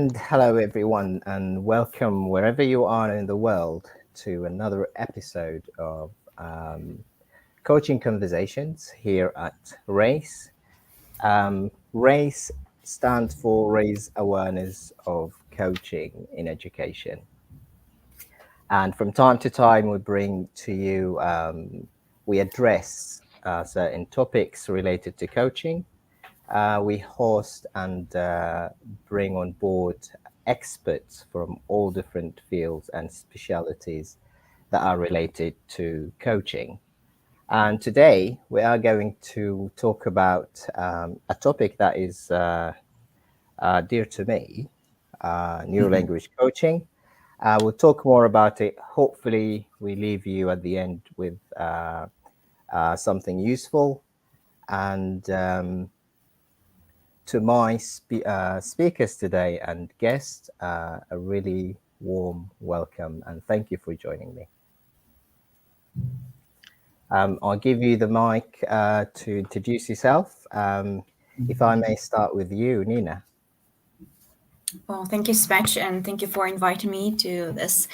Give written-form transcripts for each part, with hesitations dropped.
And hello, everyone, and welcome wherever you are in the world to another episode of Coaching Conversations here at RACE. RACE stands for Raise Awareness of Coaching in Education. And from time to time, we bring to you, we address certain topics related to coaching. We host and bring on board experts from all different fields and specialities that are related to coaching. And today we are going to talk about a topic that is dear to me, neurolanguage coaching. We'll talk more about it. Hopefully, we leave you at the end with something useful. And to my speakers today and guests, a really warm welcome and thank you for joining me. I'll give you the mic to introduce yourself. If I may start with you, Nina. Well, thank you so much, and thank you for inviting me to this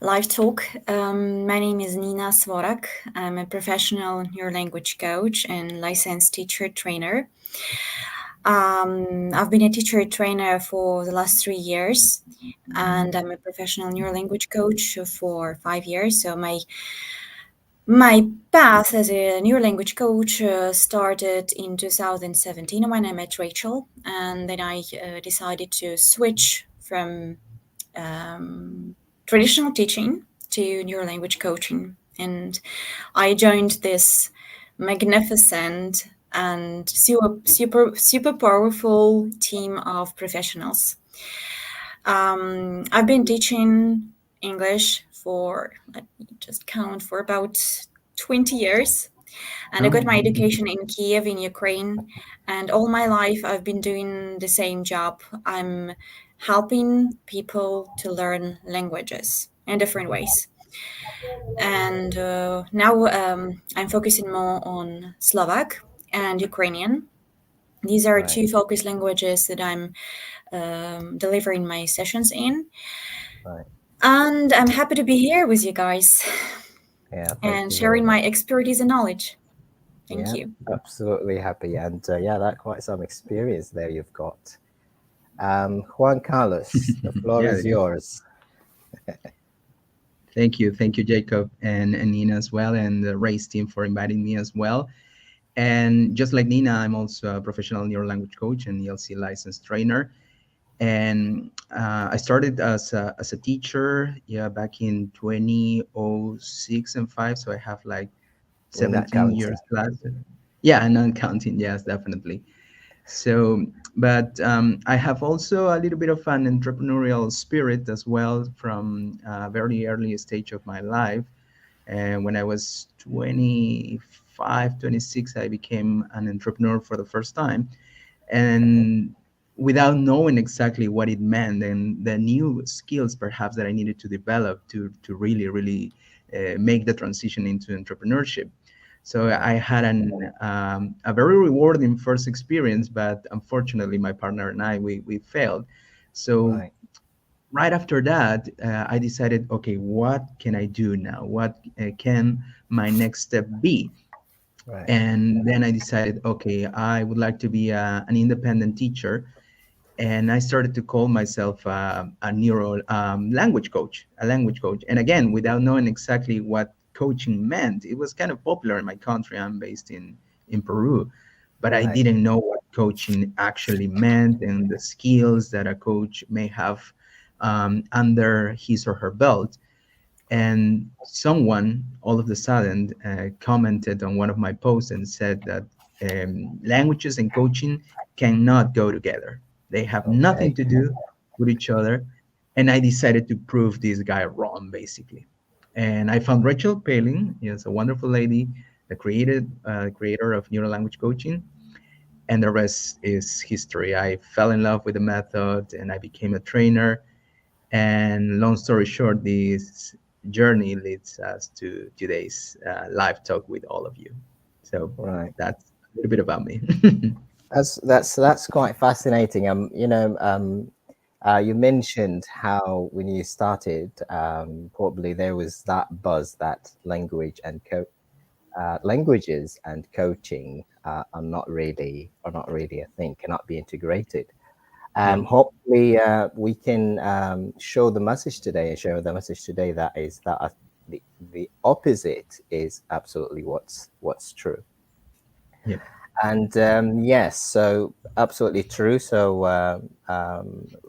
live talk. My name is Nina Svorak. I'm a professional neurolanguage coach and licensed teacher trainer. I've been a teacher trainer for the last 3 years, and I'm a professional neurolanguage coach for 5 years. So my path as a neurolanguage coach started in 2017 when I met Rachel, and then I decided to switch from traditional teaching to neurolanguage coaching. And I joined this magnificent and super powerful team of professionals. I've been teaching English for, let me just count, for about 20 years. And I got my education in Kiev, in Ukraine. And all my life, I've been doing the same job. I'm helping people to learn languages in different ways. And now I'm focusing more on Slovak and Ukrainian. These are Right. two focus languages that I'm delivering my sessions in. Right. And I'm happy to be here with you guys Yeah, thank and you very sharing my much. expertise and knowledge. Thank Yeah, you. absolutely happy. And yeah, that's quite some experience there you've got. Juan Carlos, the floor Yeah, is yours. thank you, Jacob, and Nina as well, and the race team for inviting me as well. And just like Nina, I'm also a professional neurolanguage coach and ELC licensed trainer. And I started as a teacher, yeah, back in 2006 and five. So I have like We're not 17 counting. years plus. Yeah, and I'm counting. Yes, definitely. So, but I have also a little bit of an entrepreneurial spirit as well from a very early stage of my life. And when I was 25, 26, I became an entrepreneur for the first time. Okay. And without knowing exactly what it meant and the new skills perhaps that I needed to develop to really make the transition into entrepreneurship. So Right. I had a very rewarding first experience, but unfortunately, my partner and we failed. So Right. right after that, I decided, okay, what can I do now? What can my next step be? Right. And then I decided, okay, I would like to be an independent teacher. And I started to call myself a neuro language coach, a language coach. And again, without knowing exactly what coaching meant, it was kind of popular in my country. I'm based in Peru, but I Right. didn't know what coaching actually meant and the skills that a coach may have under his or her belt. And someone all of a sudden commented on one of my posts and said that languages and coaching cannot go together. They have nothing Okay. to do with each other. And I decided to prove this guy wrong, basically. And I found Rachel Palin. She's a wonderful lady, the creator of Neurolanguage Coaching. And the rest is history. I fell in love with the method and I became a trainer. And long story short, this journey leads us to today's live talk with all of you. So Right. that's a little bit about me. That's quite fascinating. You mentioned how when you started, probably there was that buzz that languages and coaching are not really a thing, cannot be integrated. Yeah. Hopefully, we can show the message today and share the message today that is that the opposite is absolutely what's true. Yeah. And yes, so absolutely true. So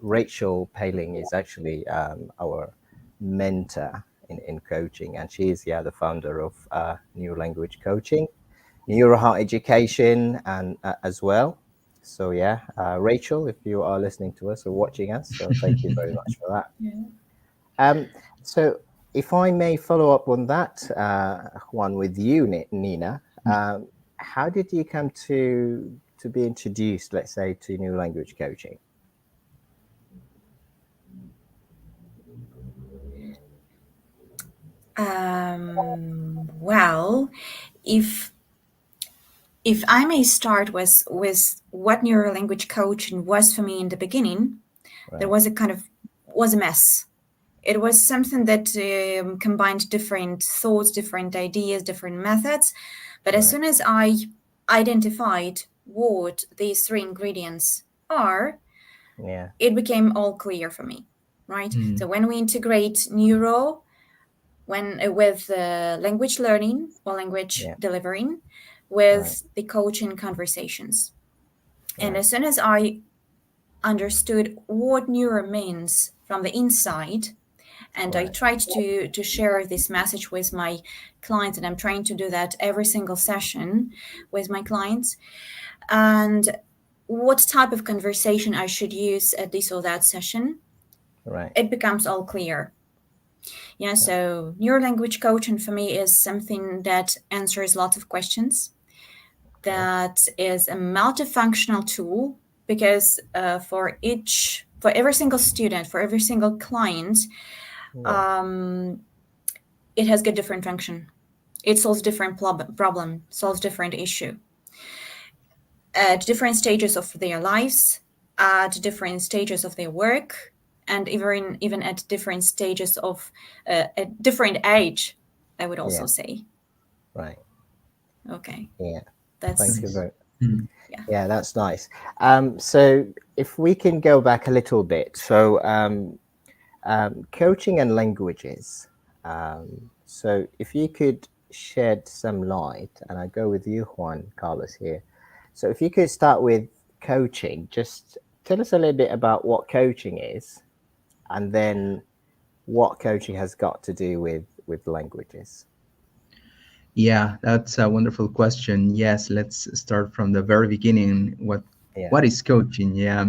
Rachel Paling is actually our mentor in coaching, and she is the founder of New Language Coaching, Neuroheart Education, and as well. So yeah, Rachel, if you are listening to us or watching us, so thank you very much for that. Yeah. Um, so if I may follow up on that one with you, Nina, how did you come to be introduced, let's say, to new language coaching? Well, if if I may start with what neurolanguage coaching was for me in the beginning, there Right, was a kind of was a mess. It was something that combined different thoughts, different ideas, different methods. But as right, soon as I identified what these three ingredients are, yeah, it became all clear for me, right? Mm. So when we integrate neuro when with language learning or language yeah, delivering right, with the coaching conversations, and right, as soon as I understood what neuro means from the inside, and I right, tried to share this message with my clients, and I'm trying to do that every single session with my clients, and what type of conversation I should use at this or that session, right, it becomes all clear. Yeah, right, so neurolanguage coaching for me is something that answers lots of questions, okay, that is a multifunctional tool, because for every single student, for every single client, yeah, um, it has got different function. It solves different problem, solves different issue at different stages of their lives, at different stages of their work, and even at different stages of at different age, I would yeah, also say. right, Okay, yeah. Thank that's you Nice. very. Mm. yeah. Yeah, that's nice. So if we can go back a little bit, so coaching and languages. So if you could shed some light, and I go with you, Juan Carlos here. So if you could start with coaching, just tell us a little bit about what coaching is, and then what coaching has got to do with languages. Yeah, that's a wonderful question. Yes, let's start from the very beginning. Yeah, What is coaching? Yeah.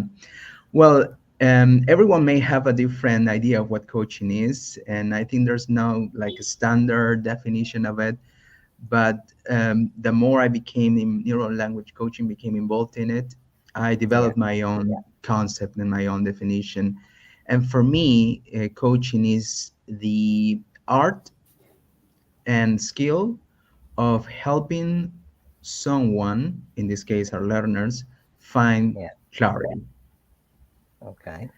Well, everyone may have a different idea of what coaching is, and I think there's no like a standard definition of it. But the more I became in neuro language coaching, became involved in it, I yeah, developed my own concept and my own definition. And for me, coaching is the art and skill of helping someone, in this case our learners, find yeah. clarity. Okay.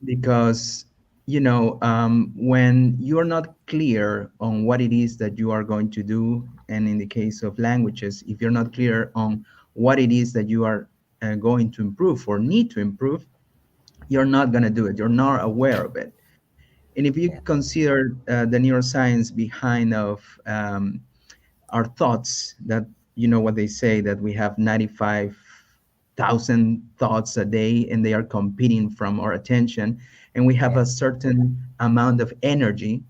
Because when you're not clear on what it is that you are going to do, and in the case of languages, if you're not clear on what it is that you are going to improve or need to improve, you're not going to do it, you're not aware of it. And if you Yeah, consider the neuroscience behind of our thoughts, that what they say, that we have 95,000 thoughts a day and they are competing from our attention, and we have yeah, a certain amount of energy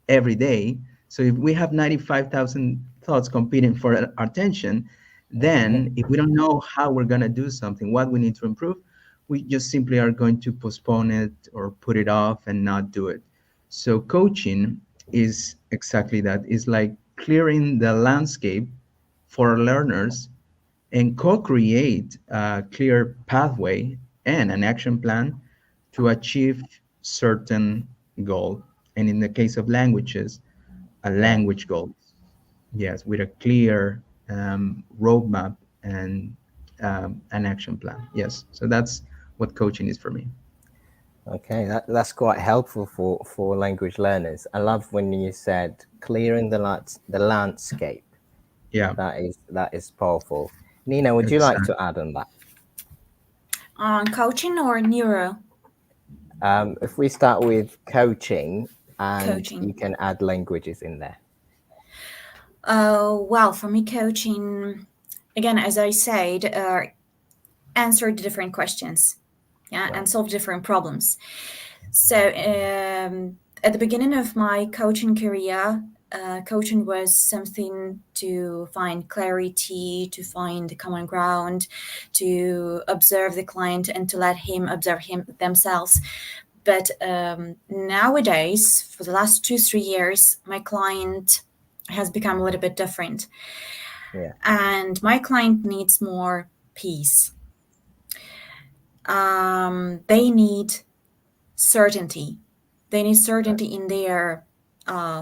every day. So if we have 95,000 thoughts competing for our attention, then if we don't know how we're going to do something, what we need to improve, we just simply are going to postpone it or put it off and not do it. So coaching is exactly that. It's like clearing the landscape for our learners and co-create a clear pathway and an action plan to achieve certain goal. And in the case of languages, a right. language goal. Yes, with a clear roadmap and an action plan. Yes, so that's what coaching is for me. Okay, that's quite helpful for language learners. I love when you said clearing the landscape. Yeah, That is powerful. Nina, would you like exactly. to add on that? On coaching or neuro If we start with coaching, and you coaching? can add languages in there. Well, for me, coaching, again, as I said, answer the different questions, yeah, and Right. solve different problems. So, at the beginning of my coaching career, coaching was something to find clarity, to find common ground, to observe the client, and to let him observe him themselves. But nowadays, for the last 2, 3 years, my client has become a little bit different, Yeah. and my client needs more peace. They need certainty. They need Right. certainty in their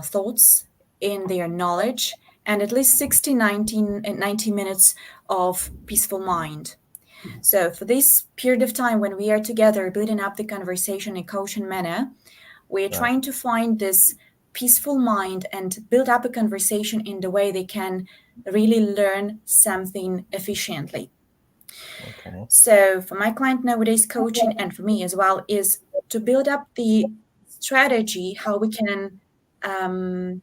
thoughts, in their knowledge, and at least 60, 90 minutes of peaceful mind. So, for this period of time when we are together building up the conversation in coaching manner, we are Right. trying to find this peaceful mind and build up a conversation in the way they can really learn something efficiently. Okay. So, for my client nowadays, coaching and for me as well is to build up the strategy how we can um,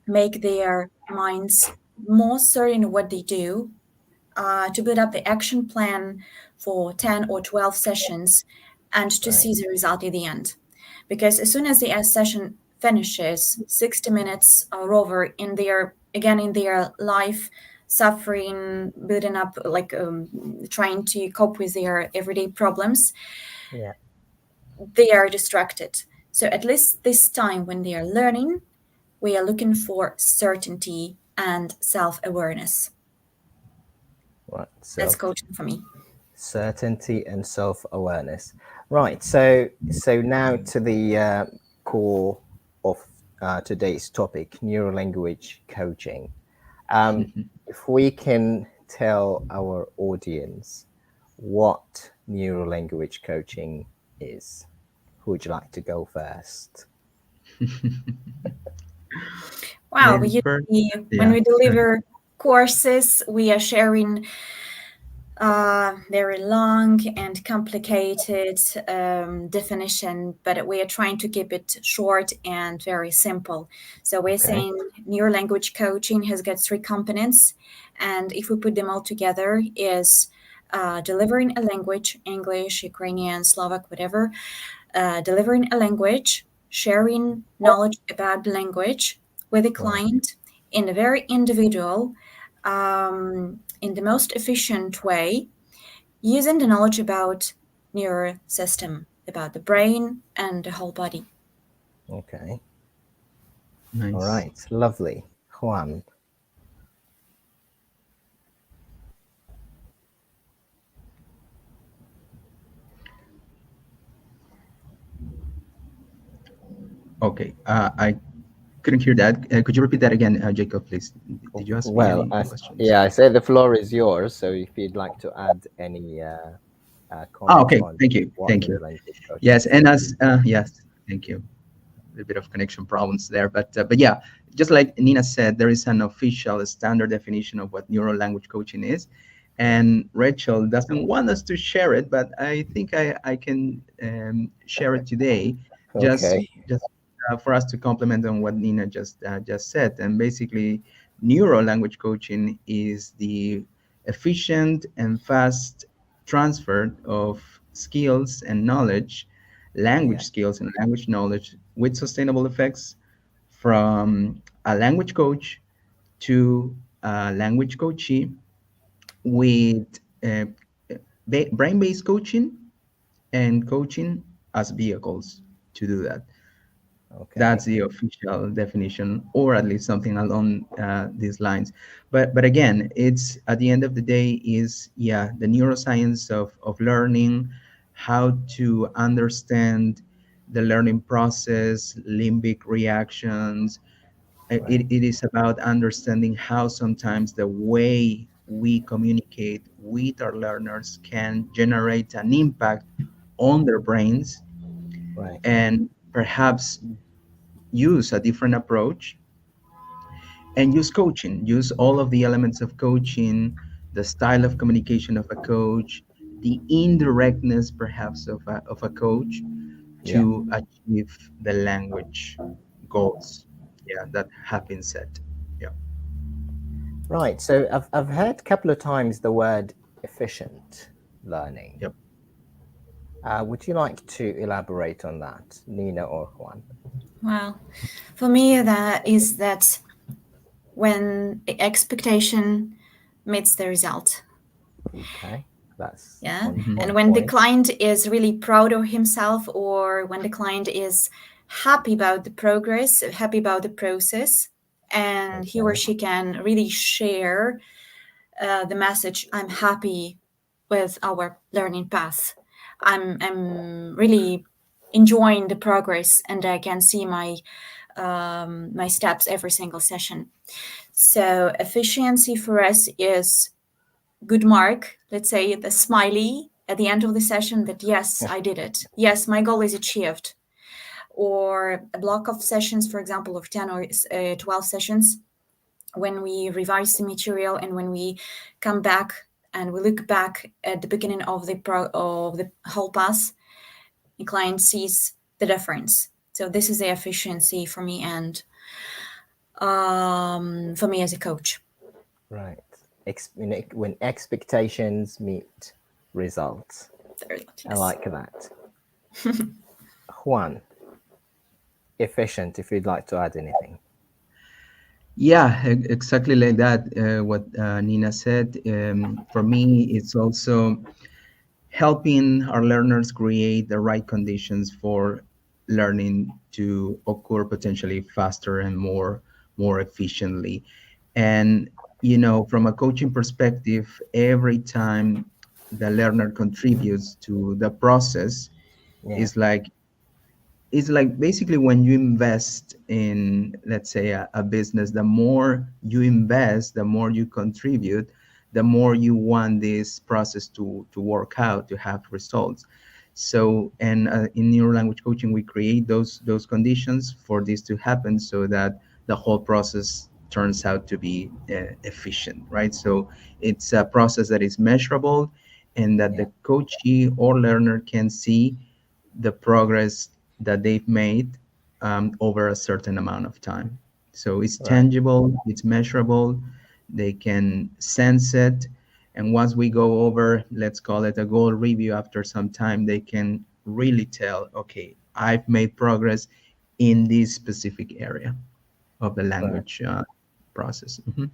make their minds more certain of what they do, to build up the action plan for 10 or 12 sessions and to Right. see the result at the end. Because as soon as the session finishes, 60 minutes are over in their, again, in their life, suffering, building up, like trying to cope with their everyday problems, Yeah. they are distracted. So at least this time when they are learning, we are looking for certainty and self-awareness. Right. That's Self coaching for me. certainty and self-awareness. Right. So now to the core of today's topic, neurolanguage coaching. If we can tell our audience what neurolanguage coaching is, who would you like to go first? Wow, we Maybe first, usually, when yeah. we deliver courses, we are sharing very long and complicated definition, but we are trying to keep it short and very simple. So we're Okay. saying neurolanguage coaching has got three components, and if we put them all together, is delivering a language, English, Ukrainian, Slovak, whatever, delivering a language, sharing knowledge about the language with a Right. client in a very individual, in the most efficient way, using the knowledge about neural system, about the brain and the whole body. Okay. All Nice. right. Lovely. Juan. Okay. I couldn't hear that. Could you repeat that again, Jacob, please? Did you ask me Well, any questions? yeah, I say the floor is yours. So if you'd like to add any Oh, comments okay. on Thank you. what Thank you. neurolanguage coaching Yes, is, and please as go ahead. yes, thank you. A little bit of connection problems there, but yeah, just like Nina said, there is an official standard definition of what neuro language coaching is, Yeah. and Rachel doesn't want us to share it, but I think I can share it today, just Okay. for us to complement on what Nina just said. And basically, neuro language coaching is the efficient and fast transfer of skills and knowledge, Yeah. language skills and language knowledge with sustainable effects from a language coach to a language coachee with uh, brain-based coaching and coaching as vehicles to do that. That's Okay. the official definition, or at least something along these lines. But again, it's at the end of the day is, yeah, the neuroscience of learning, how to understand the learning process, limbic reactions. Right. It is about understanding how sometimes the way we communicate with our learners can generate an impact on their brains, Right. and perhaps use a different approach and use coaching, use all of the elements of coaching, the style of communication of a coach, the indirectness perhaps of a coach Yeah. to achieve the language goals, yeah, that have been set. Yeah. Right. So I've heard a couple of times the word efficient learning. Yep. Would you like to elaborate on that, Nina or Juan? Well, for me, that is that when the expectation meets the result. Okay, that's Yeah. on Hmm. And on when the point. client is really proud of himself, or when the client is happy about the progress, happy about the process, and he or Okay. she can really share the message, I'm happy with our learning path. I'm really enjoying the progress, and I can see my steps every single session. So efficiency for us is good mark, let's say the smiley at the end of the session, that yes, I did it. Yes, my goal is achieved. Or a block of sessions, for example, of 10 or 12 sessions, when we revise the material and when we come back and we look back at the beginning of the whole pass, the client sees the difference. So this is the efficiency for me, and for me as a coach. Right. When expectations meet results. Very I yes. like that. Juan, efficient, if you'd like to add anything. Yeah, exactly like that. What Nina said. For me, it's also helping our learners create the right conditions for learning to occur potentially faster and more efficiently. And from a coaching perspective, every time the learner contributes to the process, Yeah. is like it's like basically when you invest in, let's say, a business, the more you invest, the more you contribute, the more you want this process to work out, to have results. So, and in neuro language coaching, we create those conditions for this to happen, so that the whole process turns out to be efficient, right? So it's a process that is measurable, and that Yeah. the coachee or learner can see the progress that they've made over a certain amount of time. So it's Right. tangible, it's measurable, they can sense it. And once we go over, let's call it a goal review after some time, they can really tell, okay, I've made progress in this specific area of the Right. language process. Mhm.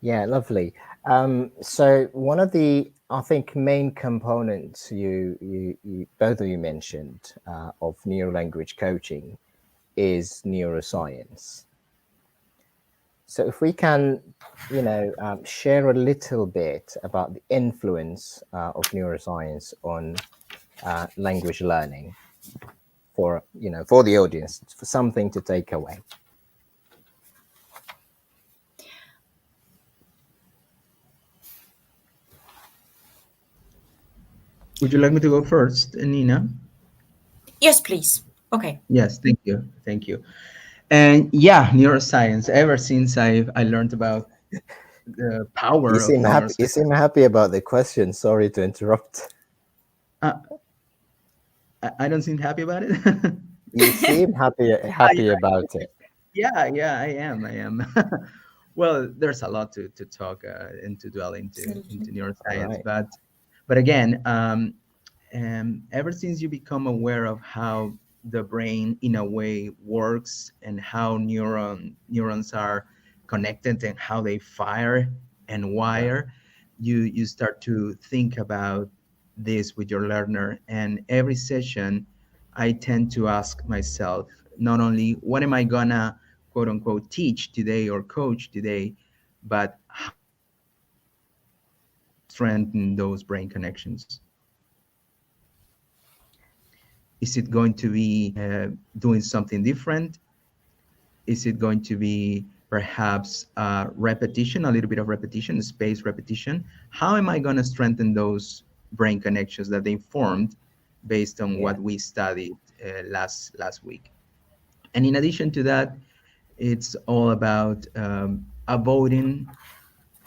Yeah, lovely. So one of the, I think, main components you both of you mentioned of neurolanguage coaching is neuroscience. So if we can, share a little bit about the influence of neuroscience on language learning for, for the audience, for something to take away. Would you like me to go first, Nina? Yes, please. Okay. Yes, thank you. Thank you. And yeah, neuroscience. Ever since I learned about the You power of seem happy. You neuroscience, seem happy about the question. Sorry to interrupt. uh, I don't seem happy about it. You seem happy about it. Yeah, yeah, I am. I am. Well, there's a lot to talk and to dwell into Absolutely. neuroscience, Right. but again, ever since you become aware of how the brain, in a way, works, and how neurons are connected and how they fire and Right. wire, you start to think about this with your learner. And every session, I tend to ask myself not only what am I gonna quote unquote teach today or coach today, but how am I gonna strengthen those brain connections? Is it going to be doing something different? Is it going to be perhaps repetition, a little bit of repetition, space repetition? How am I going to strengthen those brain connections that they formed based on Yeah. what we studied last week. And in addition to that, it's all about avoiding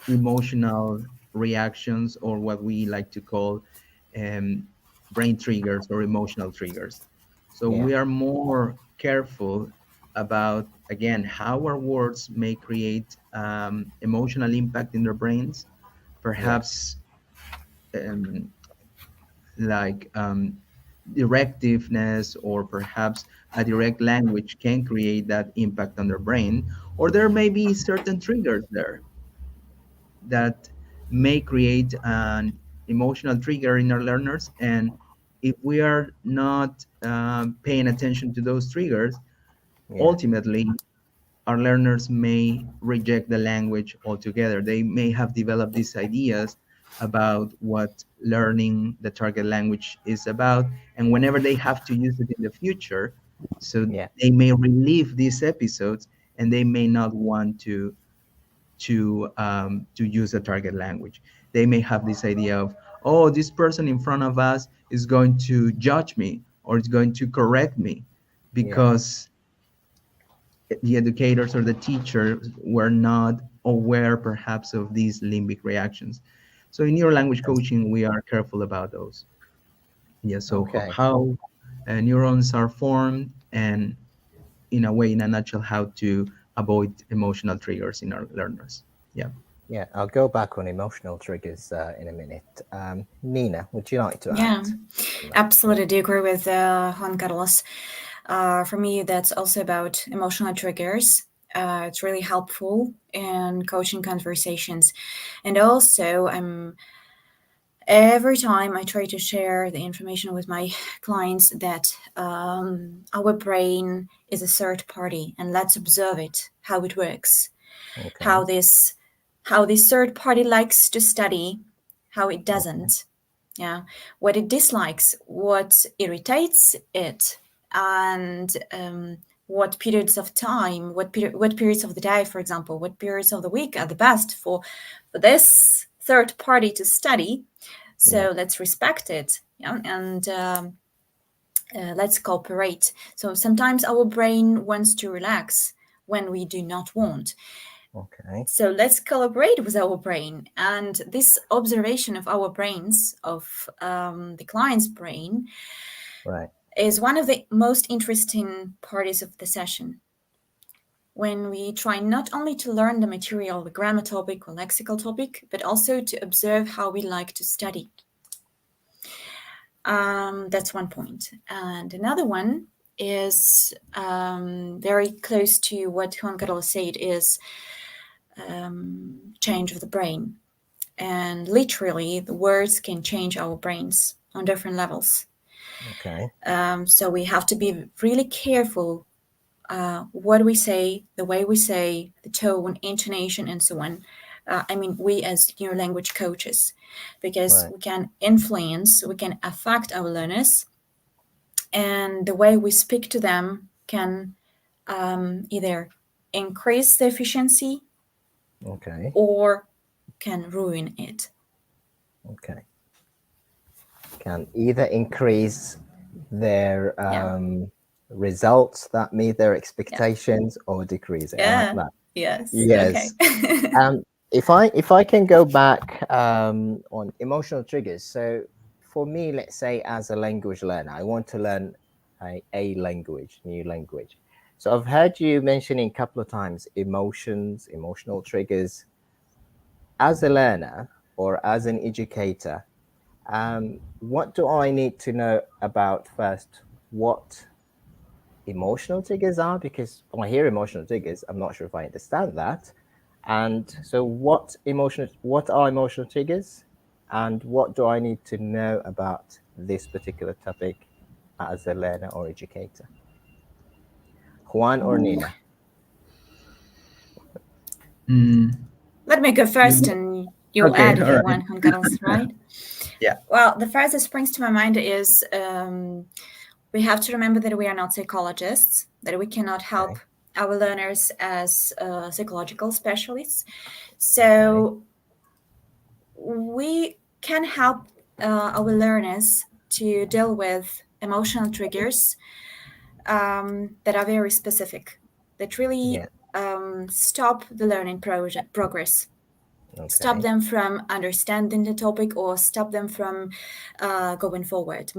emotional reactions, or what we like to call um, brain triggers or emotional triggers. So Yeah. we are more careful about, again, how our words may create emotional impact in their brains. Yeah. Perhaps um, like directiveness, or perhaps a direct language can create that impact on their brain, or there may be certain triggers there that may create an emotional trigger in our learners. And if we are not paying attention to those triggers, Yeah. ultimately our learners may reject the language altogether. They may have developed these ideas about what learning the target language is about, and whenever they have to use it in the future, so Yeah. they may relive these episodes, and they may not want to use a target language. They may have this idea of, oh, this person in front of us is going to judge me, or is going to correct me, Yeah. because the educators or the teachers were not aware perhaps of these limbic reactions. So in neurolanguage coaching, we are careful about those. Yeah, so Okay. how neurons are formed, and in a way, in a nutshell, how to avoid emotional triggers in our learners. Yeah. Yeah. I'll go back on emotional triggers in a minute. Nina, would you like to add Yeah, on that? Yeah. absolutely. Do agree with Juan Carlos. For me, that's also about emotional triggers. It's really helpful in coaching conversations. And also, every time I try to share the information with my clients that our brain is a third party, and let's observe it, how it works, Okay. how this third party likes to study, how it Okay. doesn't, yeah, what it dislikes, what irritates it, and what periods of time, what periods of the day, for example, what periods of the week are the best for this third party to study. Yeah. So let's respect it, yeah, and let's cooperate. So sometimes our brain wants to relax when we do not want. Okay. So let's collaborate with our brain. And this observation of our brains, of the client's brain, Right. is one of the most interesting parts of the session. When we try not only to learn the material, the grammar topic or lexical topic, but also to observe how we like to study. That's one point. And another one is very close to what Juan Carlos said, is change of the brain. And literally, the words can change our brains on different levels. Okay. So we have to be really careful what we say, the way we say, the tone, intonation, and so on. We as neurolanguage coaches, because Right. we can influence, we can affect our learners, and the way we speak to them can either increase the efficiency Okay. or can ruin it. Okay. Can either increase their Yeah. results that meet their Yeah. expectations or decrease it. I like Yeah. that. Yes. Okay. Yes. If I can go back on emotional triggers. So for me, let's say as a language learner, I want to learn a language, new language. So I've heard you mentioning a couple of times emotions, emotional triggers. As a learner or as an educator, what do I need to know about first? What emotional triggers are? Because when I hear emotional triggers, I'm not sure if I understand that. And so, what are emotional triggers, and what do I need to know about this particular topic as a learner or educator? Juan or Nina? Mm, Let me go first you- and you'll okay, add all if you right. want, Juan Carlos, right? Yeah. Well, the first that springs to my mind is we have to remember that we are not psychologists, that we cannot help Okay. our learners as psychological specialists. Okay. So we can help our learners to deal with emotional triggers that are very specific, that really Yeah. stop the learning progress, stop Okay. them from understanding the topic, or stop them from moving forward.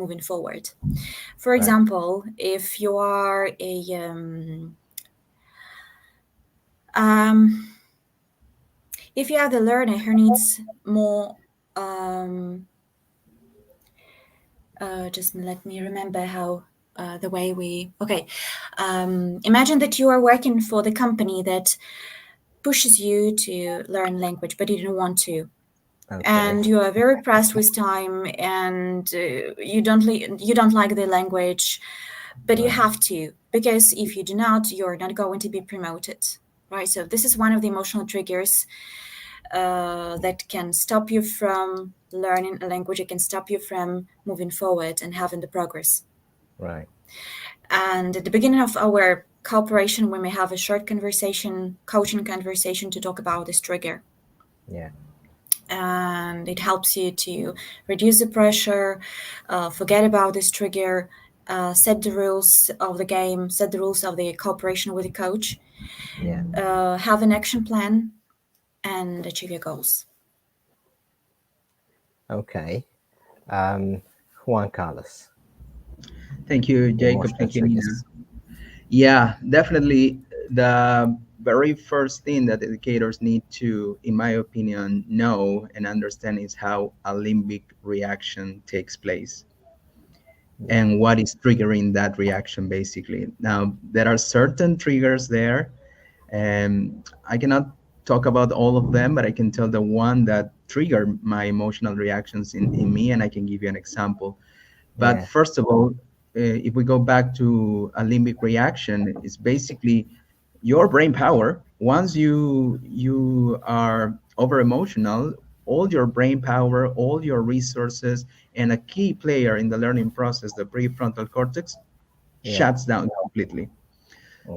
For Right. example, um, if you are the learner who needs more, um, just let me remember how the way we. Okay, imagine that you are working for the company that pushes you to learn language, but you don't want to, Okay. and you are very pressed with time, and you don't like the language, but you Right. have to, because if you do not, you're not going to be promoted, right? So this is one of the emotional triggers that can stop you from learning a language. It can stop you from moving forward and having the progress. Right. And at the beginning of our cooperation, we may have a short conversation, coaching conversation, to talk about this trigger. Yeah. And it helps you to reduce the pressure, forget about this trigger, set the rules of the game, set the rules of the cooperation with the coach, Yeah. have an action plan, and achieve your goals. Okay. Juan Carlos, Thank you, Jacob. emotional Thank you, Nina. triggers. Yeah, definitely. The very first thing that educators need to, in my opinion, know and understand is how a limbic reaction takes place Yeah. and what is triggering that reaction, basically. Now, there are certain triggers there, and I cannot talk about all of them, but I can tell the one that triggered my emotional reactions in me, and I can give you an example. But Yeah. first of all, if we go back to a limbic reaction, it's basically your brain power. Once you are over emotional, all your brain power, all your resources, and a key player in the learning process, the prefrontal cortex, Yeah. shuts down completely.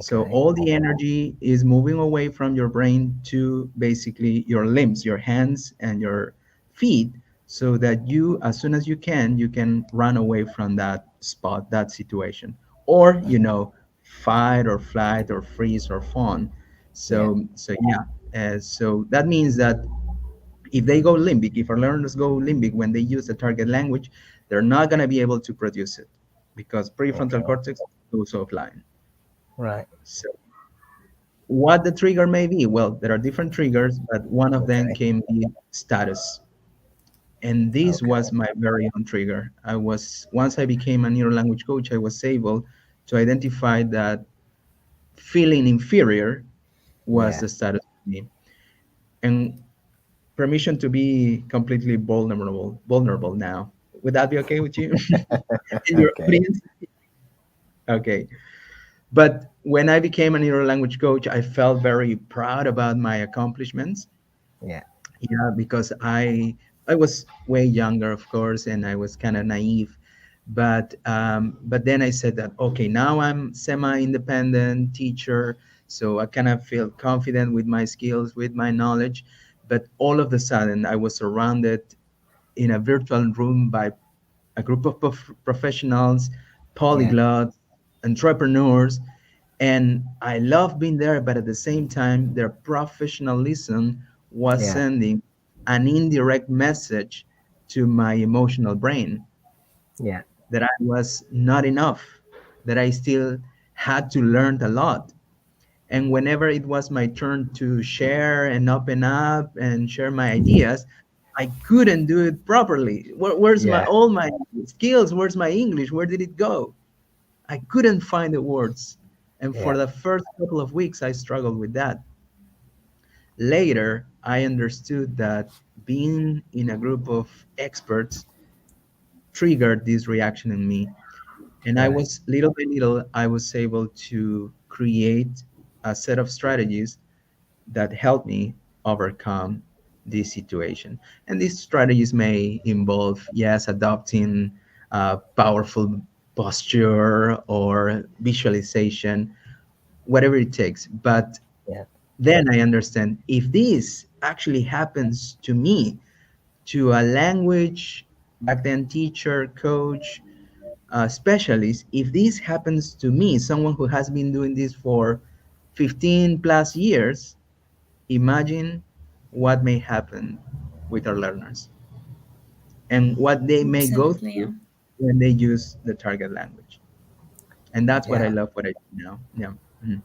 So Okay. all the energy is moving away from your brain to basically your limbs, your hands and your feet, so that you, as soon as you can run away from that spot, that situation, or fight or flight or freeze or fawn. Yeah. So yeah, so that means that if they go limbic, if our learners go limbic when they use the target language, they're not going to be able to produce it because prefrontal Okay. cortex goes offline. Right. So what the trigger may be? Well, there are different triggers, but one of them Okay. can be status. And this Okay. was my very own trigger. Once I became a neuro language coach, I was able to identify that feeling inferior was Yeah. the status for me. And permission to be completely vulnerable now. Would that be okay with you and your Okay. audience? Okay. But when I became a neuro language coach, I felt very proud about my accomplishments. Yeah. Yeah, because I was way younger, of course, and I was kind of naive. But then I said that okay, now I'm semi-independent teacher, so I kind of feel confident with my skills, with my knowledge. But all of a sudden, I was surrounded in a virtual room by a group of professionals, Yeah. polyglots, entrepreneurs, and I love being there, but at the same time, their professionalism was Yeah. sending an indirect message to my emotional brain Yeah. that I was not enough, that I still had to learn a lot. And whenever it was my turn to share and open up and share my ideas, I couldn't do it properly. Where's my Yeah. all my skills? Where's my English? Where did it go? I couldn't find the words. And for Yeah. the first couple of weeks, I struggled with that. Later, I understood that being in a group of experts triggered this reaction in me. And I Right. was, little by little, I was able to create a set of strategies that helped me overcome this situation. And these strategies may involve, yes, adopting powerful posture or visualization, whatever it takes. But Yeah. then I understand if this actually happens to me, to a language, back then teacher, coach, specialist, if this happens to me, someone who has been doing this for 15 plus years, imagine what may happen with our learners and what they may go Absolutely, yeah. through when they use the target language. And that's what I Yeah, love what I do now. Yeah. Mhm.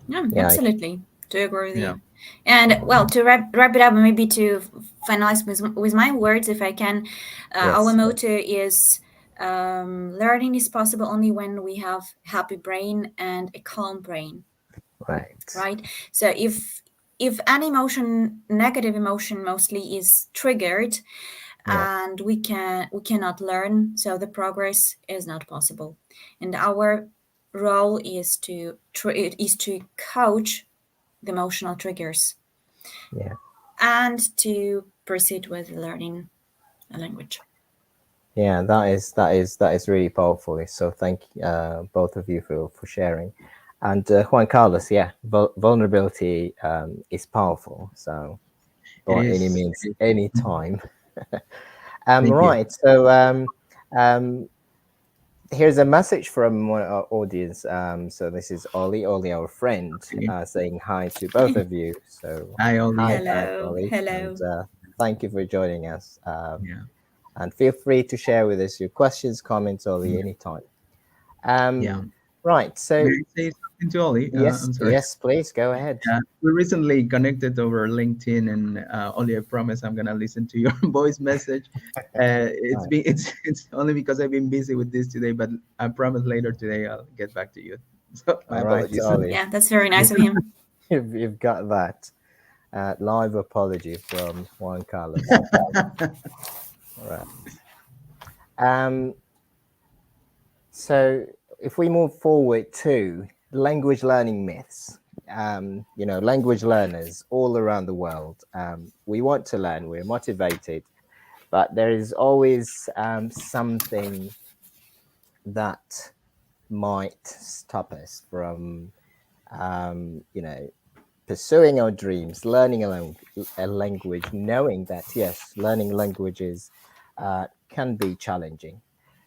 Yeah, yeah, absolutely. Do agree with Yeah. you. And well, to wrap it up, maybe to finalize with my words, if I can, our yes, motto is learning is possible only when we have happy brain and a calm brain, right. right? So if an emotion, negative emotion mostly, is triggered, Yeah, and we cannot learn, so the progress is not possible. And our role is to coach the emotional triggers yeah, and to proceed with learning a language. yeah. That is really powerful. So thank both of you for sharing. And Juan Carlos, yeah, vulnerability is powerful. So It by any is. means, It is. any Mhm. time. Thank you. Right. So um, here's a message from one of our audience. So this is Ollie, our friend, saying hi to both of you. So Hi, Ollie. hi back, Hello, Ollie, and hello. thank you for joining us. Yeah. And feel free to share with us your questions, comments, Ollie, Yeah. anytime. Um, Yeah. right. May So I say something to Ollie? yes, I'm sorry. yes, please go ahead. We recently connected over LinkedIn, and Ollie, I promise I'm gonna listen to your voice message. Right. It's only because I've been busy with this today, but I promise later today I'll get back to you. So my All right, apologies. Ollie, Yeah, that's very nice of him. you've got that live apology from Juan Carlos. All right. Um, So if we move forward to language learning myths, language learners all around the world, we want to learn, we're motivated, but there is always something that might stop us from, pursuing our dreams, learning a language, knowing that, yes, learning languages can be challenging.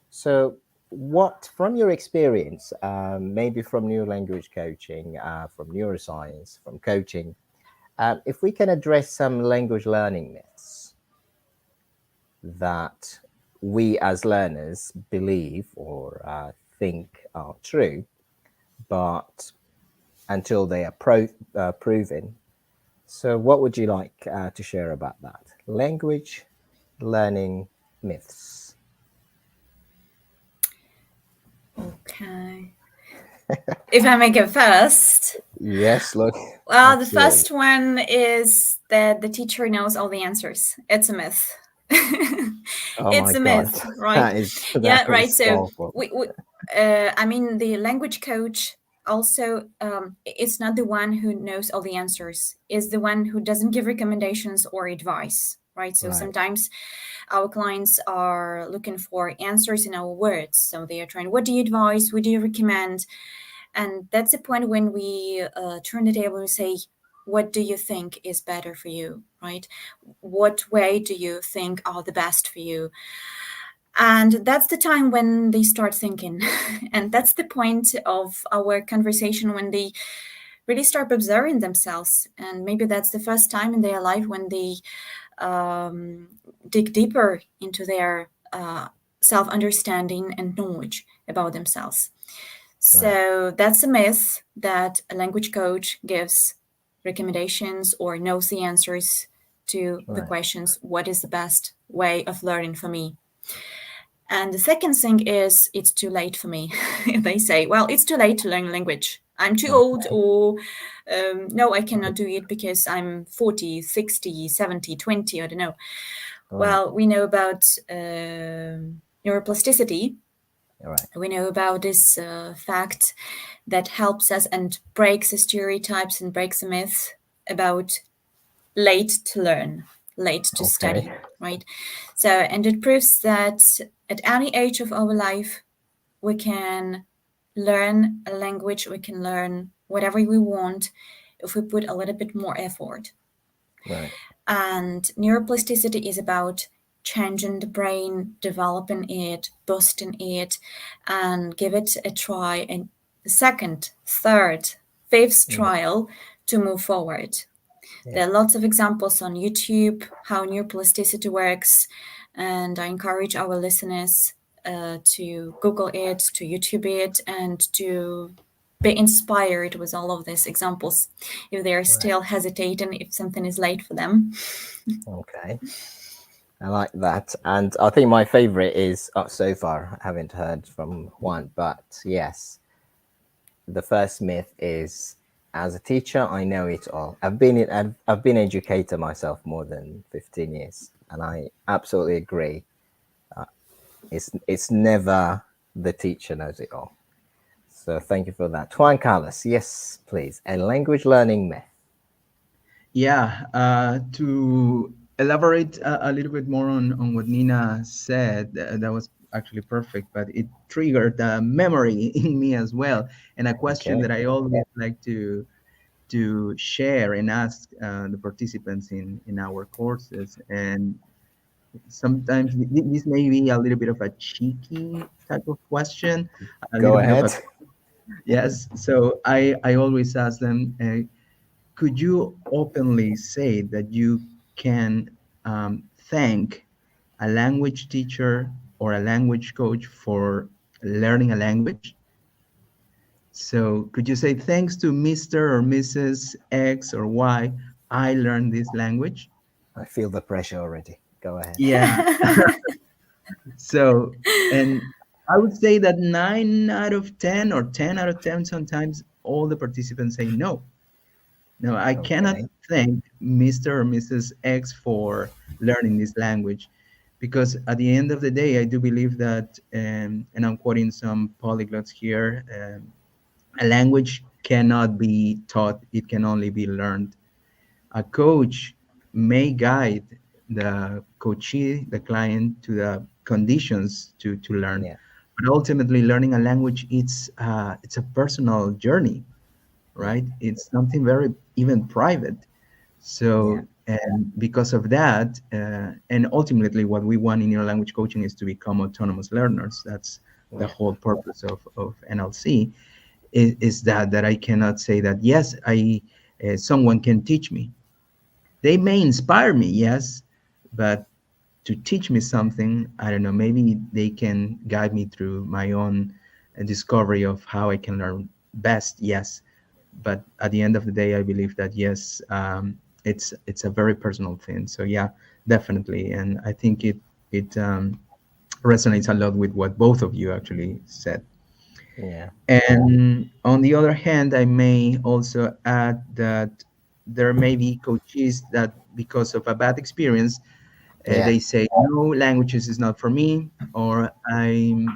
So, what, from your experience, maybe from new language coaching, from neuroscience, from coaching, if we can address some language learning myths that we as learners believe or think are true, but until they are proven. So, what would you like to share about that? Language learning myths. Okay. If I make it first, Yes, look, well, the absolutely. first one is that the teacher knows all the answers. It's a myth. Oh my It's a God, myth, right? that is Yeah, that right. is So powerful. I mean, the language coach also is not the one who knows all the answers. Is the one who doesn't give recommendations or advice, right? So Right, sometimes our clients are looking for answers in our words. So they are trying, what do you advise? What do you recommend? And that's the point when we turn the table and say, what do you think is better for you, right? What way do you think are the best for you? And that's the time when they start thinking. And that's the point of our conversation when they really start observing themselves. And maybe that's the first time in their life when they dig deeper into their self understanding and knowledge about themselves. right, So that's a myth that a language coach gives recommendations or knows the answers to the right, questions, what is the best way of learning for me? And the second thing is, it's too late for me. They say, well, it's too late to learn a language. I'm too old, okay, or no, I cannot do it because I'm 40, 60, 70, 20, I don't know. right, Well, we know about neuroplasticity. right, We know about this fact that helps us and breaks the stereotypes and breaks the myth about late to learn, late to okay, study, right? So, and it proves that at any age of our life, we can learn a language, we can learn whatever we want if we put a little bit more effort. right, And neuroplasticity is about changing the brain, developing it, boosting it, and give it a try, and second, third, fifth Yeah. trial to move forward. Yeah. There are lots of examples on YouTube how neuroplasticity works, and I encourage our listeners to Google it, to YouTube it, and to be inspired with all of these examples if they are still hesitating, if something is late for them. Okay. I like that. And I think my favorite is, so far, I haven't heard from Juan, but yes, the first myth is, as a teacher, I know it all. I've been educator myself more than 15 years, and I absolutely agree. It's never the teacher knows it all. So thank you for that. Juan Carlos, yes, please. A language learning myth. Yeah, to elaborate a little bit more on what Nina said, that was actually perfect, but it triggered a memory in me as well, and a question Okay. that I always like to share and ask the participants in our courses. And sometimes this may be a little bit of a cheeky type of question, a Go little bit of ahead. a yes. So I always ask them. Could you openly say that you can thank a language teacher or a language coach for learning a language? So, could you say, thanks to Mr. or Mrs. X or Y, I learned this language? I feel the pressure already. Go ahead. Yeah. So, and I would say that 9 out of 10 or 10 out of 10, sometimes all the participants say no. No, I cannot Okay. thank Mr. or Mrs. X for learning this language, because at the end of the day, I do believe that, and I'm quoting some polyglots here, a language cannot be taught, it can only be learned. A coach may guide the coachee, the client, to the conditions to learn, Yeah. but ultimately, learning a language, it's a personal journey, Yeah. right? It's something very even private. Yeah. So, and because of that, and ultimately, what we want in your language coaching is to become autonomous learners. That's the Yeah. whole purpose of NLC. Is that I cannot say that yes, I someone can teach me. They may inspire me, yes, but to teach me something, I don't know. Maybe they can guide me through my own discovery of how I can learn best. Yes, but at the end of the day, I believe that yes, it's a very personal thing. So yeah, definitely, and I think it resonates a lot with what both of you actually said. Yeah. And on the other hand, I may also add that there may be coaches that, because of a bad experience, Yeah. they say no, languages is not for me, or I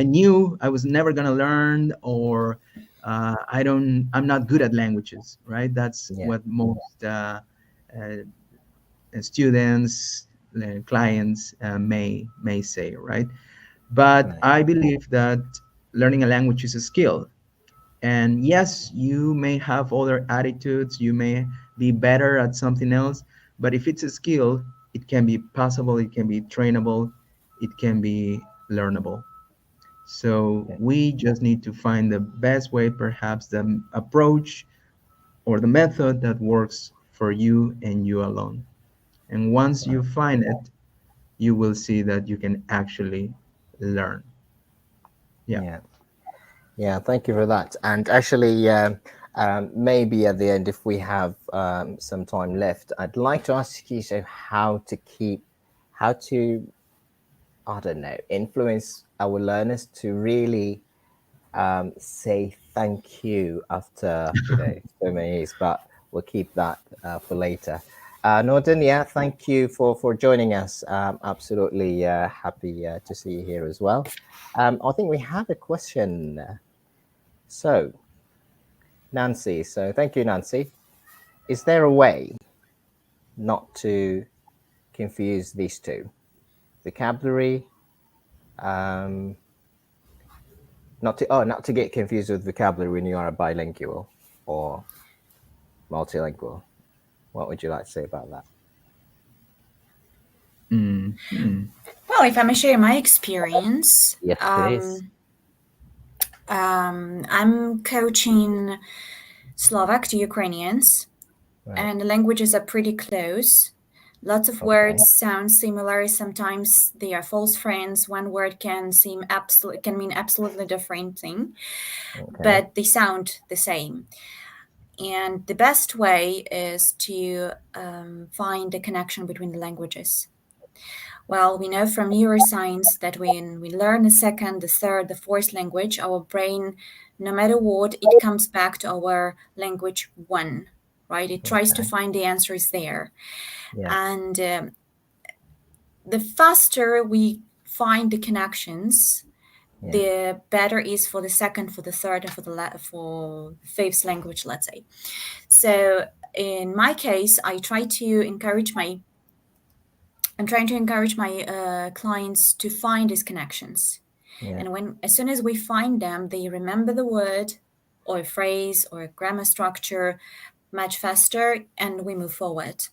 knew I was never gonna learn, or I'm not good at languages, right? That's Yeah. what most uh, students, clients may say, right? But Right. I believe that learning a language is a skill. And yes, you may have other attitudes, you may be better at something else, but if it's a skill, it can be possible, it can be trainable, it can be learnable. So Yeah. we just need to find the best way, perhaps the approach or the method that works for you and you alone. And once you find it, you will see that you can actually learn. Yeah. Yeah. Yeah, thank you for that. And actually, maybe at the end, if we have some time left, I'd like to ask you, so how to, I don't know, influence our learners to really say thank you after, so many years, but we'll keep that for later. Norden, yeah, thank you for joining us. Absolutely happy to see you here as well. I think we have a question. So, Nancy, so thank you, Nancy. Is there a way not to confuse these two? Vocabulary, um, not to get confused with vocabulary when you are a bilingual or multilingual. What would you like to say about that? Mm. Well, if I may share my experience, Yes, please. I'm coaching Slovak to Ukrainians, Right. and the languages are pretty close. Lots of Okay. words sound similar. Sometimes they are false friends. One word can mean absolutely different thing, Okay. but they sound the same. And the best way is to find a connection between the languages. Well, we know from neuroscience that when we learn the second, the third, the fourth language, our brain, no matter what, it comes back to our language one, right? It tries to Okay. find the answers there. Yeah. And the faster we find the connections, Yeah. the better is for the second, for the third, and for the fifth language, let's say. So in my case, I'm trying to encourage my clients to find these connections. Yeah. And as soon as we find them, they remember the word or a phrase or a grammar structure much faster, and we move forward.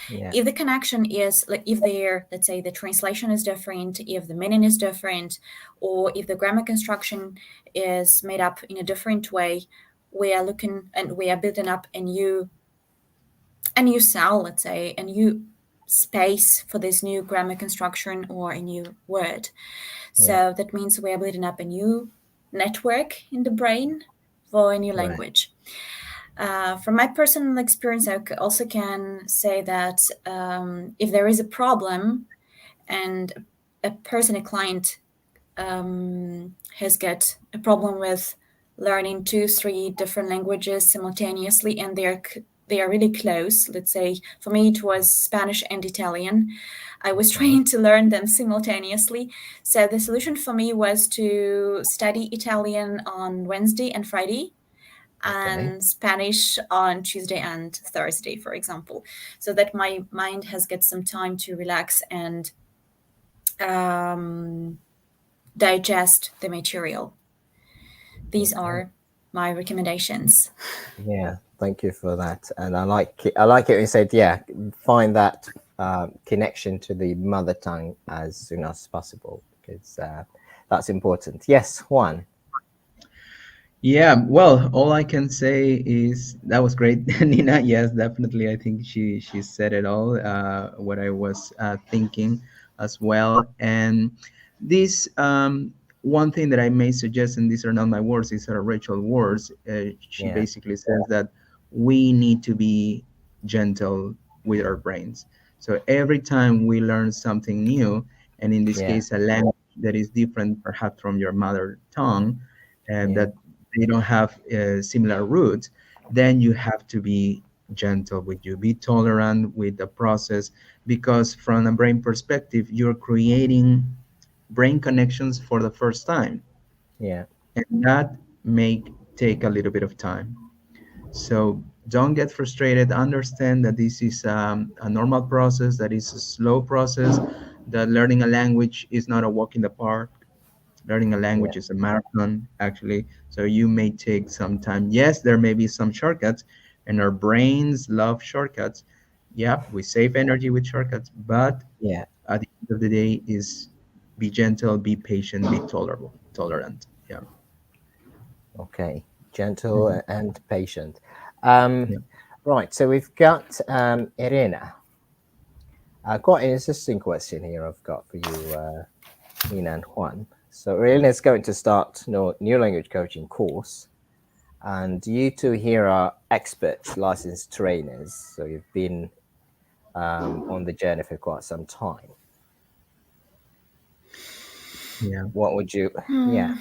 Yeah. If the connection is, like, if their, let's say, the translation is different, if the meaning is different, or if the grammar construction is made up in a different way, we are looking and we are building up a new cell, let's say, a new space for this new grammar construction or a new word. Yeah. So that means we are building up a new network in the brain for a new Right. language. From my personal experience, I also can say that if there is a problem and a client, has got a problem with learning 2 3 different languages simultaneously, and they are really close. Let's say for me it was Spanish and Italian. I was Okay. trying to learn them simultaneously. So the solution for me was to study Italian on Wednesday and Friday, Okay. and Spanish on Tuesday and Thursday, for example, so that my mind has got some time to relax and um, digest the material. These Okay. are my recommendations. Yeah. Thank you for that. And I like it when you said, yeah, find that connection to the mother tongue as soon as possible, because that's important. Yes, Juan. Yeah, well, all I can say is that was great, Nina. Yes, definitely. I think she said it all. What I was thinking as well, and this one thing that I may suggest, and these are not my words; these are Rachel words. She Yeah. basically says that we need to be gentle with our brains. So every time we learn something new, and in this Yeah. case, a language that is different, perhaps from your mother tongue, and Yeah. that they don't have similar roots, then you have to be gentle with you, be tolerant with the process, because from a brain perspective, you're creating brain connections for the first time, Yeah. and that may take a little bit of time. So don't get frustrated. Understand that this is a normal process, that is a slow process, that learning a language is not a walk in the park. Learning a Yeah. language is a marathon, actually. So you may take some time. Yes, there may be some shortcuts, and our brains love shortcuts. Yeah, we save energy with shortcuts, but Yeah. at the end of the day, is be gentle, be patient, be tolerant. Yeah. Okay. Gentle Mhm. and patient. Um, Yeah. right. So we've got Irina. Quite an interesting question here I've got for you, Nina and Juan. So Irina is going to start new language coaching course, and you two here are experts, licensed trainers. So you've been on the journey for quite some time. Yeah. What would you? Yeah.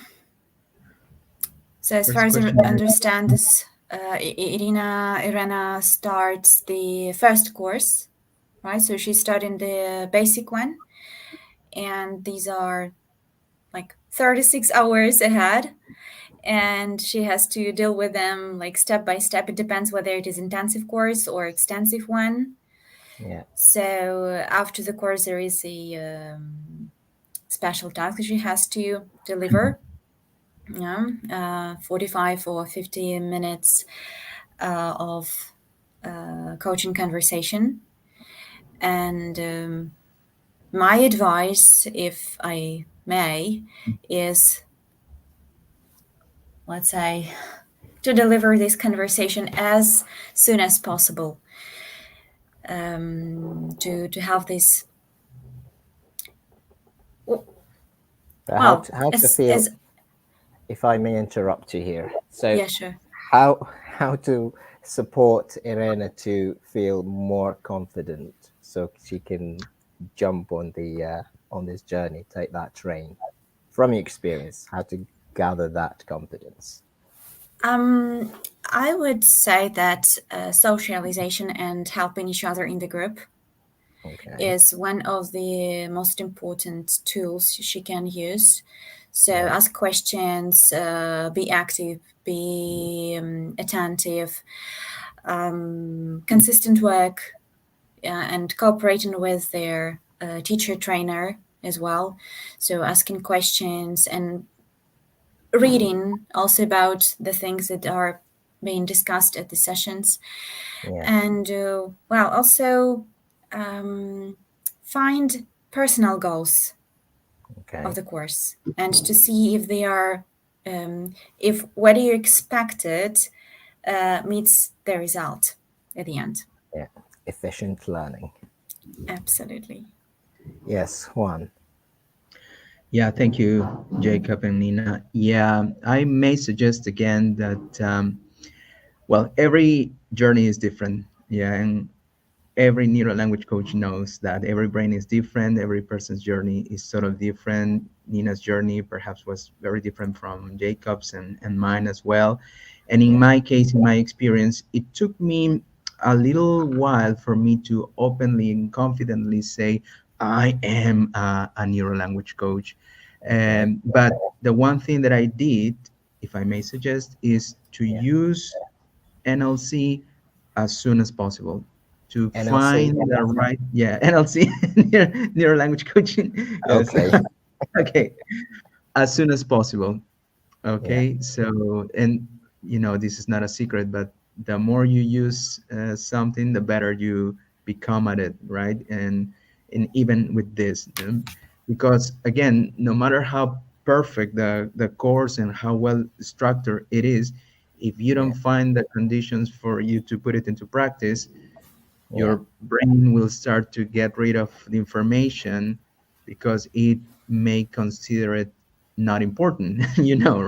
So as far First as I question. understand this, Irena starts the first course, right? So she's starting the basic one, and these are like 36 hours ahead, and she has to deal with them like step by step. It depends whether it is intensive course or extensive one. Yeah. So after the course, there is a special task that she has to deliver. Yeah, 45 or 50 minutes of coaching conversation, and my advice, if I may, is, let's say, to deliver this conversation as soon as possible. To have this, well, How to feel, as if I may interrupt you here. So yeah, sure. how to support Irena to feel more confident so she can jump on this journey, take that train from your experience, how to gather that confidence. Um, I would say that socialization and helping each other in the group Okay. is one of the most important tools she can use. So Right. ask questions, be active, be attentive, consistent work, and cooperating with their teacher trainer as well. So asking questions and reading also about the things that are being discussed at the sessions, Yeah. and well, also um, find personal goals of Okay. the course and to see if they are if what you expected meets the result at the end. Yeah. Efficient learning. Absolutely. Yes, Juan. Yeah, thank you, Jacob and Nina. Yeah, I may suggest again that, well, every journey is different. Yeah, and every neuro language coach knows that every brain is different. Every person's journey is sort of different. Nina's journey perhaps was very different from Jacob's and mine as well. And in Yeah. my case, in my experience, it took me a little while for me to openly and confidently say, I am a neuro language coach. Okay. But the one thing that I did, if I may suggest, is to Yeah. use NLC as soon as possible to NLC. find the right, yeah, NLC, neuro language coaching. Yes. Okay. Okay, as soon as possible. Yeah. Okay, so, and this is not a secret, but the more you use something, the better you become at it, right? And even with this, because again, no matter how perfect the course and how well structured it is, if you don't Yeah. find the conditions for you to put it into practice, Yeah. your brain will start to get rid of the information because it may consider it not important,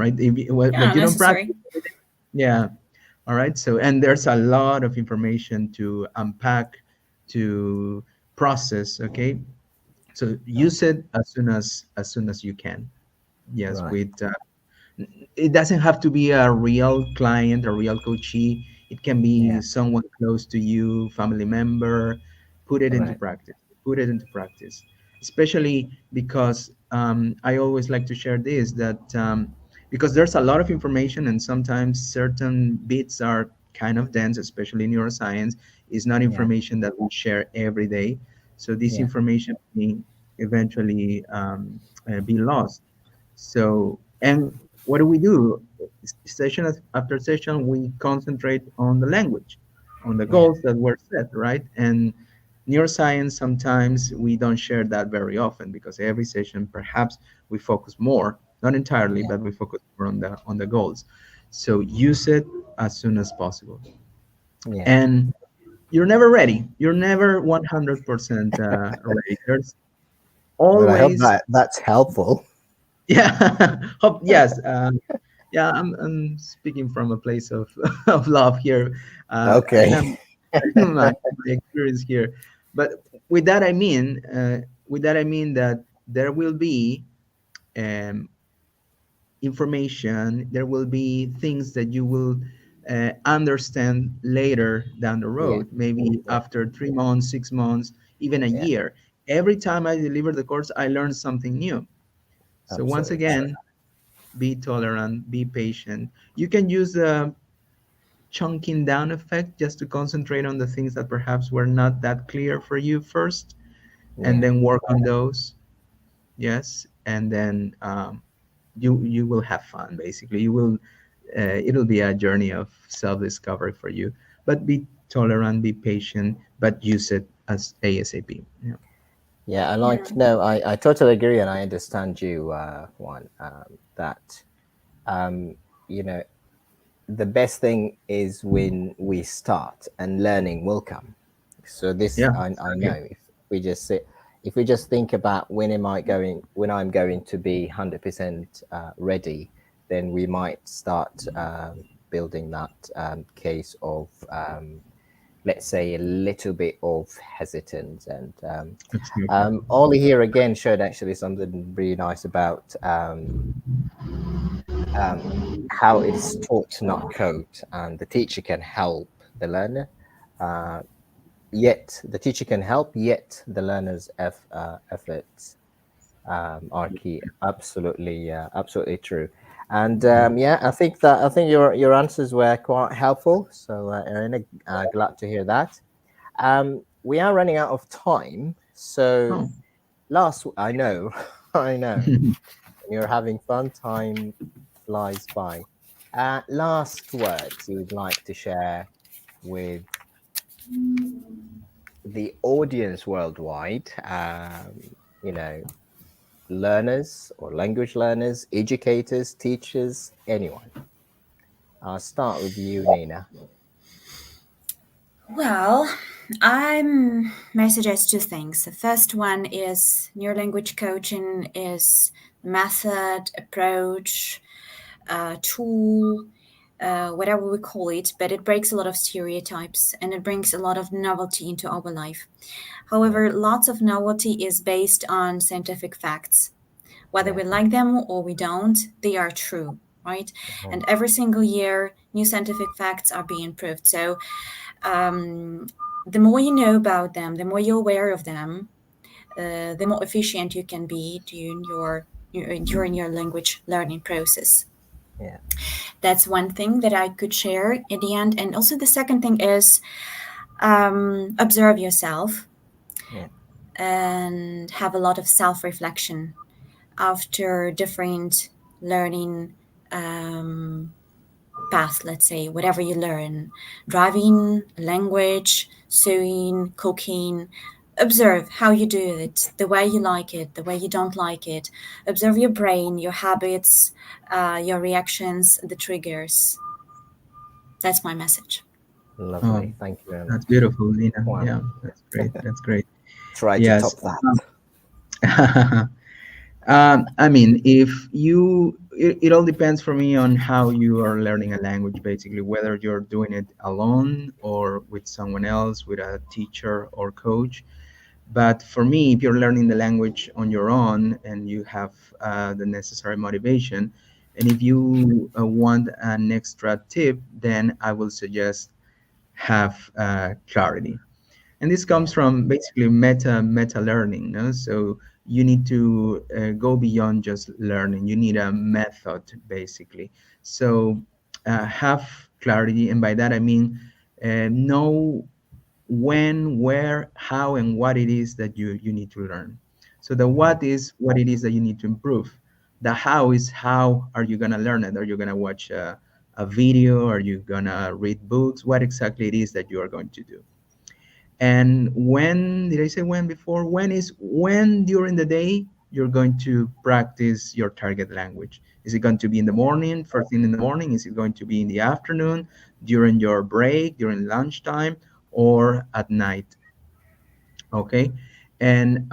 right? If Yeah, what you don't necessary. practice, yeah. All right. So, and there's a lot of information to unpack, to process. Okay. So use Okay. it as soon as you can. Yes, Right. with it doesn't have to be a real client, a real coachee. It can Yeah. be someone close to you, family member. Put it into Right. practice. Put it into practice. Especially because I always like to share this that because there's a lot of information and sometimes certain bits are kind of dense, especially neuroscience, is not Yeah. information that we share every day. So this Yeah. information may eventually be lost. So, and what do we do? Session after session, we concentrate on the language, on the Yeah. goals that were set, right? And neuroscience, sometimes we don't share that very often because every session, perhaps we focus more, not entirely, Yeah. but we focus more on the goals. So use it as soon as possible. Yeah. And you're never ready. You're never 100% ready. There's But I hope always, that that's helpful. yeah, yes. Yeah, I'm speaking from a place of of love here, and Okay. my experience here. But with that I mean, that there will be um, information, there will be things that you will understand later down the Yeah. road, maybe Yeah. after 3 months, 6 months, even a Yeah. year. Every time I deliver the course, I learn something new. So once Absolutely true. again, be tolerant, be patient. You can use the chunking down effect just to concentrate on the things that perhaps were not that clear for you first, and Yeah. then work on those. Yes, and then you will have fun. Basically, you will. It'll be a journey of self-discovery for you. But be tolerant, be patient, but use it as ASAP. Yeah. Yeah, I Yeah. like no, I totally agree, and I understand you, Juan. That um, you know, the best thing is when we start and learning will come. So this Yeah, I exactly. know we just sit, if we just think about when I'm going to be 100% ready, then we might start building that case of let's say a little bit of hesitance. And Exactly. Ollie here again showed actually something really nice about um, how it is taught, not code, and the teacher can help the learner. Uh, Yet the teacher can help, yet the learner's efforts are key. Absolutely, absolutely true. And yeah, I think your answers were quite helpful. So, Irina, glad to hear that. We are running out of time. So, Oh. I know, I know, you're having fun. Time flies by. Last words you would like to share with the audience worldwide, you know, learners or language learners, educators, teachers, anyone. I'll start with you, Nina. Well, I may suggest two things. The first one is neurolanguage coaching is method, approach, tool, whatever we call it, but it breaks a lot of stereotypes and it brings a lot of novelty into our life. Yeah, However, lots of novelty is based on scientific facts. Whether yeah, we like them or we don't, they are true, right? mhm, And every single year, new scientific facts are being proved. So, um, the more you know about them, the more you're aware of them, the more efficient you can be during your language learning process. yeah, That's one thing that I could share at the end. And also, the second thing is observe yourself yeah, and have a lot of self reflection after different learning path, let's say, whatever you learn, driving, language, sewing, cooking. Observe how you do it, the way you like it, the way you don't like it. Observe your brain, your habits, your reactions, the triggers. That's my message. lovely. Um, Thank you very that's much, beautiful, Lina. Juan. Yeah, that's great. That's great. Try to Yes. top that. I mean, if you, it all depends for me on how you are learning a language, basically, whether you're doing it alone or with someone else, with a teacher or coach. But for me, if you're learning the language on your own and you have the necessary motivation, and if you want an extra tip, then I will suggest have clarity. And this Yeah, comes from basically meta learning, no? So you need to go beyond just learning. You need a method, basically. So have clarity, and by that I mean know when, where, how, and what it is that you need to learn. So the yeah, what is what it is that you need to improve. The how is how are you gonna learn it? Are you gonna watch a video? Are you gonna read books? What exactly it is that you are going to do? And when did I say when before? When is when during the day you're going to practice your target language? Is it going to be in the morning, first thing in the morning? Is it going to be in the afternoon, during your break, during lunchtime, or at night? Okay. And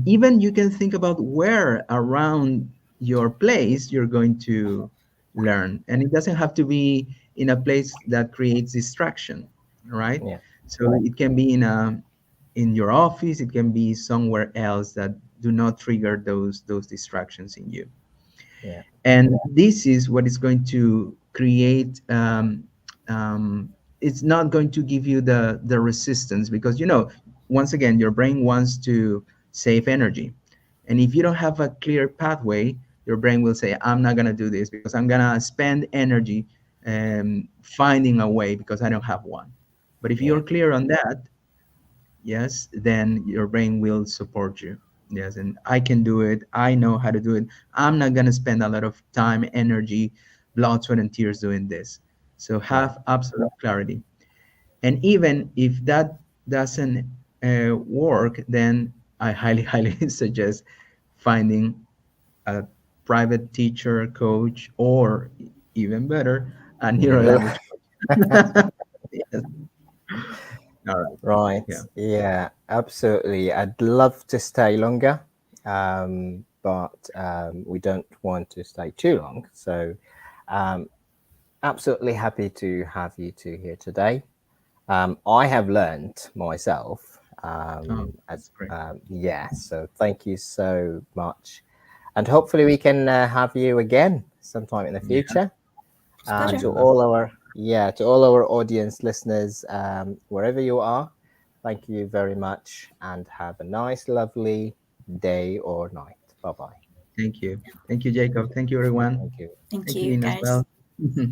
even you can think about where around your place you're going to learn, and it doesn't have to be in a place that creates distraction, right? yeah, So it can be in your office, it can be somewhere else that do not trigger those distractions in you. yeah, And this is what is going to create it's not going to give you the resistance, because once again your brain wants to save energy, and if you don't have a clear pathway, your brain will say, I'm not going to do this because I'm going to spend energy finding a way because I don't have one. But if yeah, you're clear on that, yes, then your brain will support you. Yes, and I can do it. I know how to do it. I'm not going to spend a lot of time, energy, blood, sweat, and tears doing this. So yeah, have absolute clarity. And even if that doesn't work, then I highly, highly suggest finding a private teacher, coach, or even better, a neuro Neuro. language coach. Yes. All right. Right. Yeah. Yeah, absolutely. I'd love to stay longer, but we don't want to stay too long. So, um, absolutely happy to have you two here today. I have learned myself. Oh, that's great. Yeah, so thank you so much. And hopefully we can have you again sometime in the Yeah, future. It's a pleasure. I To love. all our to all our audience listeners, wherever you are, thank you very much and have a nice, lovely day or night. Bye bye. Thank you. Thank you, Jacob. Thank you, everyone. Thank you. Thank Thank you, you, Ian, as guys. well.